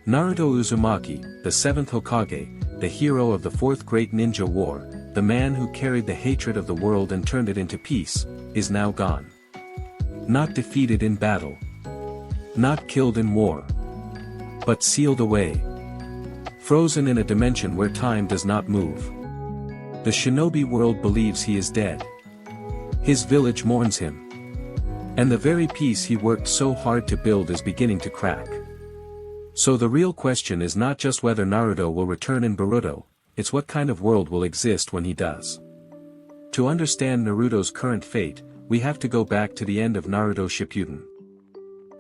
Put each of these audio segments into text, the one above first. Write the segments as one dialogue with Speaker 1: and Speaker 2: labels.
Speaker 1: Naruto Uzumaki, the Seventh Hokage, the hero of the Fourth Great Ninja War, the man who carried the hatred of the world and turned it into peace, is now gone. Not defeated in battle. Not killed in war. But sealed away. Frozen in a dimension where time does not move. The shinobi world believes he is dead. His village mourns him. And the very peace he worked so hard to build is beginning to crack. So the real question is not just whether Naruto will return in Boruto, it's what kind of world will exist when he does. To understand Naruto's current fate, we have to go back to the end of Naruto Shippuden.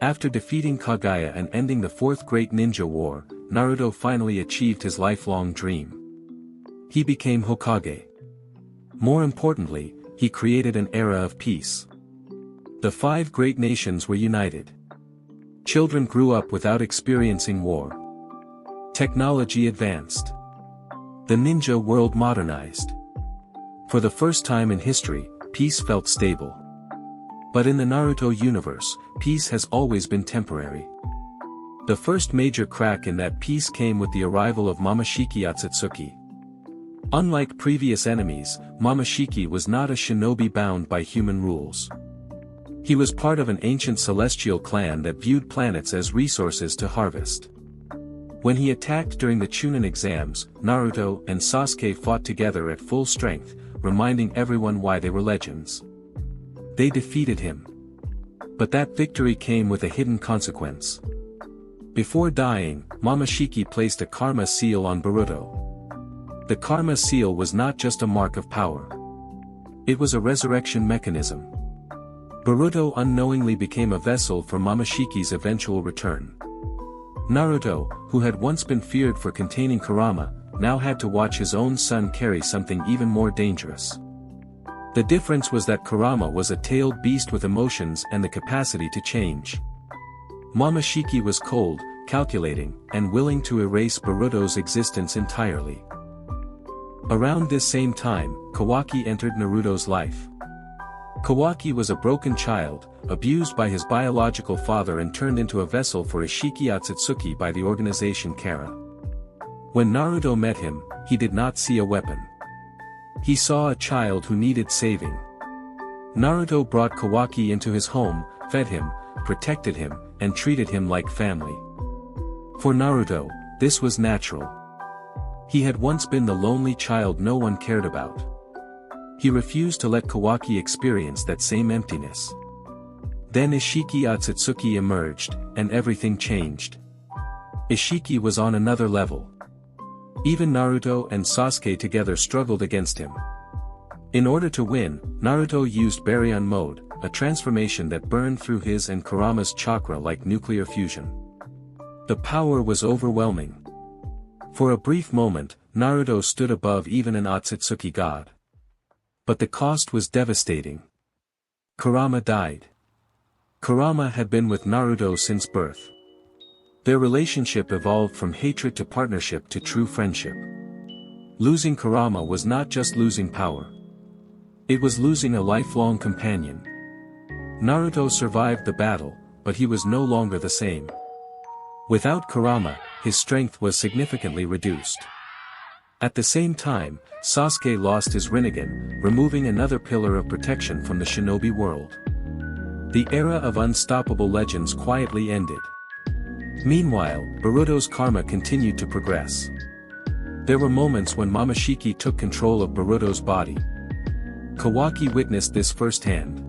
Speaker 1: After defeating Kaguya and ending the Fourth Great Ninja War, Naruto finally achieved his lifelong dream. He became Hokage. More importantly, he created an era of peace. The 5 great nations were united. Children grew up without experiencing war. Technology advanced. The ninja world modernized. For the first time in history, peace felt stable. But in the Naruto universe, peace has always been temporary. The first major crack in that peace came with the arrival of Momoshiki Otsutsuki. Unlike previous enemies, Momoshiki was not a shinobi bound by human rules. He was part of an ancient celestial clan that viewed planets as resources to harvest. When he attacked during the Chunin exams, Naruto and Sasuke fought together at full strength, reminding everyone why they were legends. They defeated him. But that victory came with a hidden consequence. Before dying, Momoshiki placed a karma seal on Boruto. The karma seal was not just a mark of power. It was a resurrection mechanism. Boruto unknowingly became a vessel for Momoshiki's eventual return. Naruto, who had once been feared for containing Kurama, now had to watch his own son carry something even more dangerous. The difference was that Kurama was a tailed beast with emotions and the capacity to change. Momoshiki was cold, calculating, and willing to erase Boruto's existence entirely. Around this same time, Kawaki entered Naruto's life. Kawaki was a broken child, abused by his biological father and turned into a vessel for Ishiki Otsutsuki by the organization Kara. When Naruto met him, he did not see a weapon. He saw a child who needed saving. Naruto brought Kawaki into his home, fed him, protected him, and treated him like family. For Naruto, this was natural. He had once been the lonely child no one cared about. He refused to let Kawaki experience that same emptiness. Then Ishiki Otsutsuki emerged, and everything changed. Ishiki was on another level. Even Naruto and Sasuke together struggled against him. In order to win, Naruto used Baryon mode, a transformation that burned through his and Kurama's chakra like nuclear fusion. The power was overwhelming. For a brief moment, Naruto stood above even an Otsutsuki god. But the cost was devastating. Kurama died. Kurama had been with Naruto since birth. Their relationship evolved from hatred to partnership to true friendship. Losing Kurama was not just losing power. It was losing a lifelong companion. Naruto survived the battle, but he was no longer the same. Without Kurama, his strength was significantly reduced. At the same time, Sasuke lost his Rinnegan, removing another pillar of protection from the shinobi world. The era of unstoppable legends quietly ended. Meanwhile, Boruto's karma continued to progress. There were moments when Momoshiki took control of Boruto's body. Kawaki witnessed this firsthand.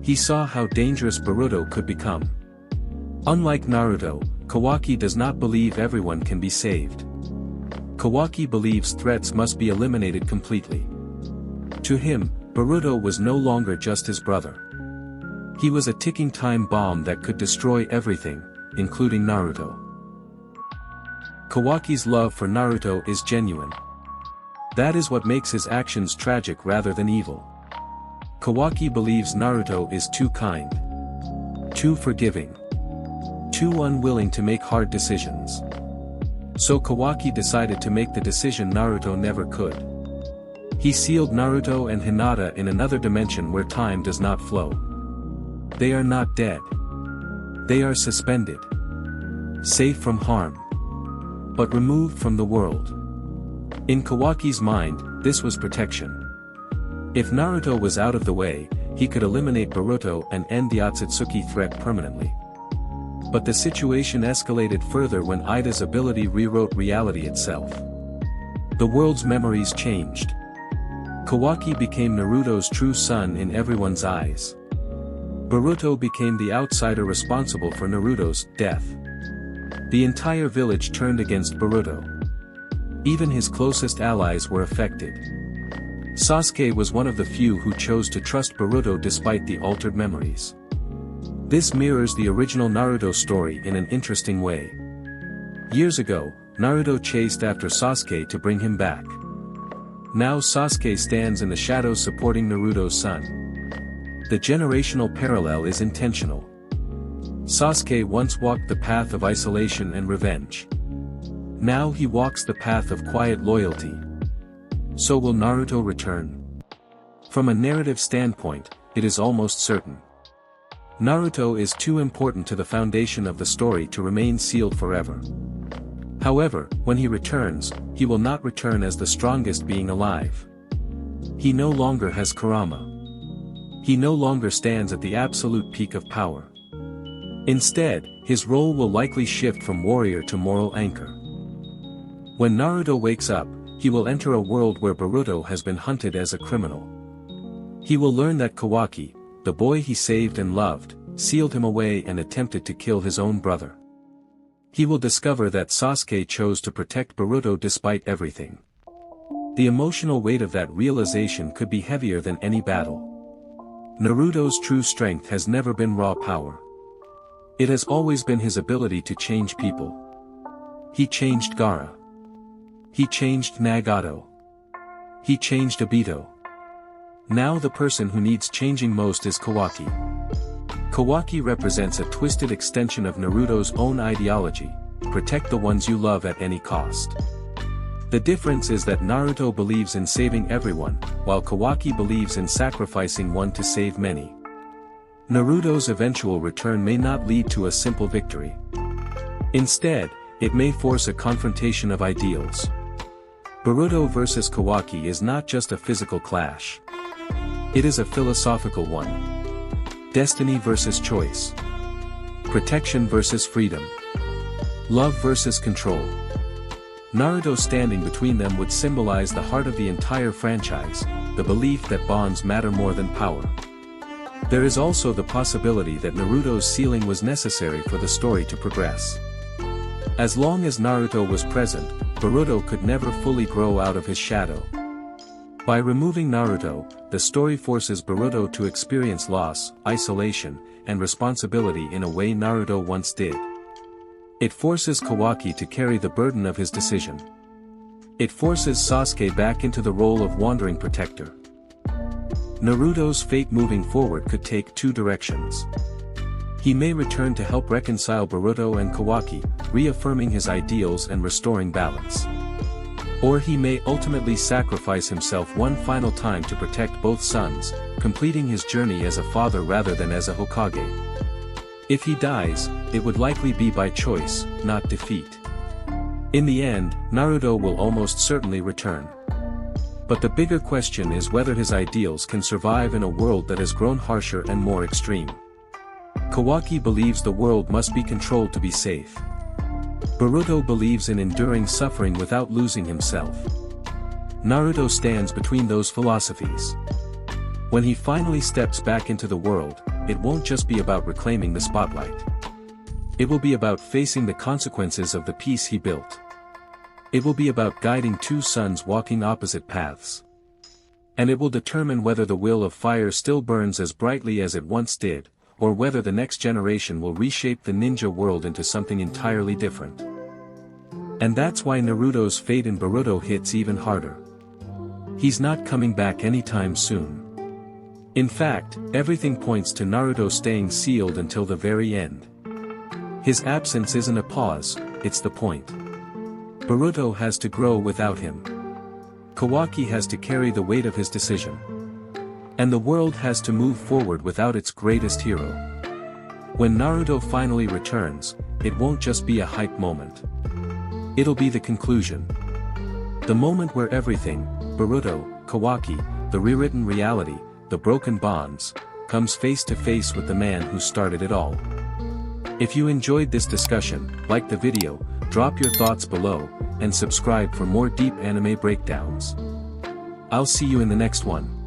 Speaker 1: He saw how dangerous Boruto could become. Unlike Naruto, Kawaki does not believe everyone can be saved. Kawaki believes threats must be eliminated completely. To him, Boruto was no longer just his brother. He was a ticking time bomb that could destroy everything, including Naruto. Kawaki's love for Naruto is genuine. That is what makes his actions tragic rather than evil. Kawaki believes Naruto is too kind, too forgiving, too unwilling to make hard decisions. So Kawaki decided to make the decision Naruto never could. He sealed Naruto and Hinata in another dimension where time does not flow. They are not dead. They are suspended. safe from harm, but removed from the world. In Kawaki's mind, this was protection. If Naruto was out of the way, he could eliminate Boruto and end the Otsutsuki threat permanently. But the situation escalated further when Ida's ability rewrote reality itself. The world's memories changed. Kawaki became Naruto's true son in everyone's eyes. Boruto became the outsider responsible for Naruto's death. The entire village turned against Boruto. Even his closest allies were affected. Sasuke was one of the few who chose to trust Boruto despite the altered memories. This mirrors the original Naruto story in an interesting way. Years ago, Naruto chased after Sasuke to bring him back. Now Sasuke stands in the shadows supporting Naruto's son. The generational parallel is intentional. Sasuke once walked the path of isolation and revenge. Now he walks the path of quiet loyalty. So will Naruto return? From a narrative standpoint, it is almost certain. Naruto is too important to the foundation of the story to remain sealed forever. However, when he returns, he will not return as the strongest being alive. He no longer has Kurama. He no longer stands at the absolute peak of power. Instead, his role will likely shift from warrior to moral anchor. When Naruto wakes up, he will enter a world where Boruto has been hunted as a criminal. He will learn that Kawaki, the boy he saved and loved, sealed him away and attempted to kill his own brother. He will discover that Sasuke chose to protect Boruto despite everything. The emotional weight of that realization could be heavier than any battle. Naruto's true strength has never been raw power. It has always been his ability to change people. He changed Gaara. He changed Nagato. He changed Obito. Now the person who needs changing most is Kawaki. Kawaki represents a twisted extension of Naruto's own ideology: protect the ones you love at any cost. The difference is that Naruto believes in saving everyone, while Kawaki believes in sacrificing one to save many. Naruto's eventual return may not lead to a simple victory. Instead, it may force a confrontation of ideals. Boruto versus Kawaki is not just a physical clash. It is a philosophical one. Destiny versus choice. Protection versus freedom. Love versus control. Naruto standing between them would symbolize the heart of the entire franchise, the belief that bonds matter more than power. There is also the possibility that Naruto's sealing was necessary for the story to progress. As long as Naruto was present, Boruto could never fully grow out of his shadow. By removing Naruto, the story forces Boruto to experience loss, isolation, and responsibility in a way Naruto once did. It forces Kawaki to carry the burden of his decision. It forces Sasuke back into the role of wandering protector. Naruto's fate moving forward could take two directions. He may return to help reconcile Boruto and Kawaki, reaffirming his ideals and restoring balance. Or he may ultimately sacrifice himself one final time to protect both sons, completing his journey as a father rather than as a Hokage. If he dies, it would likely be by choice, not defeat. In the end, Naruto will almost certainly return. But the bigger question is whether his ideals can survive in a world that has grown harsher and more extreme. Kawaki believes the world must be controlled to be safe. Boruto believes in enduring suffering without losing himself. Naruto stands between those philosophies. When he finally steps back into the world, it won't just be about reclaiming the spotlight. It will be about facing the consequences of the peace he built. It will be about guiding two sons walking opposite paths. And it will determine whether the will of fire still burns as brightly as it once did, or whether the next generation will reshape the ninja world into something entirely different. And that's why Naruto's fate in Boruto hits even harder. He's not coming back anytime soon. In fact, everything points to Naruto staying sealed until the very end. His absence isn't a pause, it's the point. Boruto has to grow without him. Kawaki has to carry the weight of his decision. And the world has to move forward without its greatest hero. When Naruto finally returns, it won't just be a hype moment. It'll be the conclusion. The moment where everything, Boruto, Kawaki, the rewritten reality, the broken bonds, comes face to face with the man who started it all. If you enjoyed this discussion, like the video, drop your thoughts below, and subscribe for more deep anime breakdowns. I'll see you in the next one.